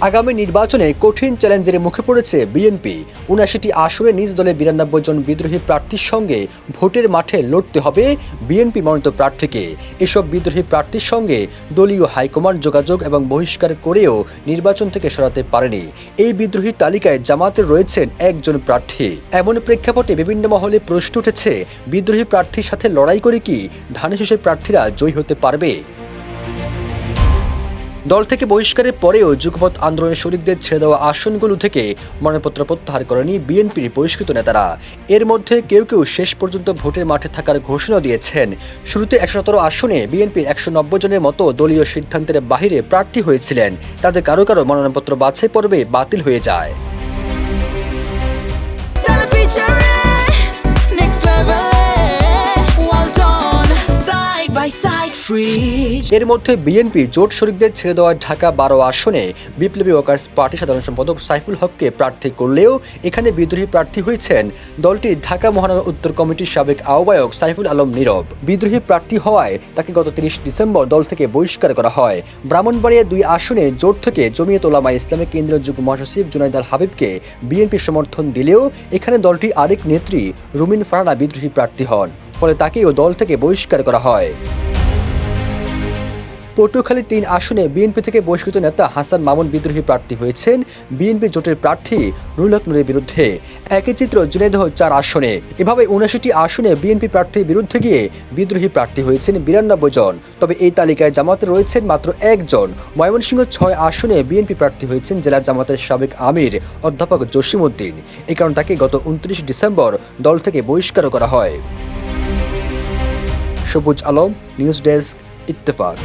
আগামী নির্বাচনে কঠিন চ্যালেঞ্জের মুখে পড়েছে বিএনপি। ৭৯টি আসনে নিজ দলে ৯২ জন বিদ্রোহী প্রার্থীর সঙ্গে ভোটের মাঠে লড়তে হবে বিএনপি মনোনীত প্রার্থীকে। এসব বিদ্রোহী প্রার্থীর সঙ্গে দলীয় হাইকমান্ড যোগাযোগ এবং বহিষ্কার করেও নির্বাচন থেকে সরাতে পারেনি। এই বিদ্রোহী তালিকায় জামাতের রয়েছেন একজন প্রার্থী। এমন প্রেক্ষাপটে বিভিন্ন মহলে প্রশ্ন উঠেছে, বিদ্রোহী প্রার্থীর সাথে লড়াই করে কি ধানের শীষের প্রার্থীরা জয়ী হতে পারবে? দল থেকে বহিষ্কারের পরেও যুগপৎ আন্দোলনের শরিকদের ছেড়ে দেওয়া আসনগুলো থেকে মনোনয়নপত্র প্রত্যাহার করেনি বিএনপির বহিষ্কৃত নেতারা। এর মধ্যে কেউ কেউ শেষ পর্যন্ত ভোটের মাঠে থাকার ঘোষণা দিয়েছেন। শুরুতে ১১৭ আসনে বিএনপির ১৯০ জনের মতো দলীয় সিদ্ধান্তের বাহিরে প্রার্থী হয়েছিলেন। তাদের কারো কারো মনোনয়নপত্র বাছাই পর্বে বাতিল হয়ে যায়। এর মধ্যে বিএনপি জোট শরিকদের ছেড়ে দেওয়া ঢাকা ১২ আসনে বিপ্লবী ওয়ার্কার্স পার্টি সাধারণ সম্পাদক সাইফুল হককে প্রার্থী করলেও এখানে বিদ্রোহী প্রার্থী হয়েছেন দলটির ঢাকা মহানগর উত্তর কমিটির সাবেক আহ্বায়ক সাইফুল আলম নীরব। বিদ্রোহী প্রার্থী হওয়ায় তাকে গত ৩০ ডিসেম্বর দল থেকে বহিষ্কার করা হয়। ব্রাহ্মণবাড়িয়া ২ আসনে জোট থেকে জমিয়ত উলামা ইসলামের কেন্দ্রীয় যুগ্ম মহাসচিব জুনাইদ আল হাবিবকে বিএনপি সমর্থন দিলেও এখানে দলটির আরেক নেত্রী রুমিন ফারহানা বিদ্রোহী প্রার্থী হন, ফলে তাকেও দল থেকে বহিষ্কার করা হয়। পটুয়াখালী ৩ আসনে বিএনপি থেকে বহিষ্কৃত নেতা হাসান মামুন বিদ্রোহী প্রার্থী হয়েছেন বিএনপি জোটের প্রার্থী নুরুল হক নূরের বিরুদ্ধে। একই চিত্র ঝিনাইদহ ৪ আসনে। এভাবে ৭৯টি আসনে বিএনপি প্রার্থীর বিরুদ্ধে গিয়ে বিদ্রোহী প্রার্থী হয়েছেন ৯২ জন। তবে এই তালিকায় জামাতে রয়েছেন মাত্র একজন। ময়মনসিংহ ৬ আসনে বিএনপি প্রার্থী হয়েছেন জেলা জামাতের সাবেক আমির অধ্যাপক জসিম উদ্দিন। এ কারণে তাকে গত ২৯ ডিসেম্বর দল থেকে বহিষ্কার করা হয়। সবুজ আলম, নিউজ ডেস্ক, ইত্তেফাক।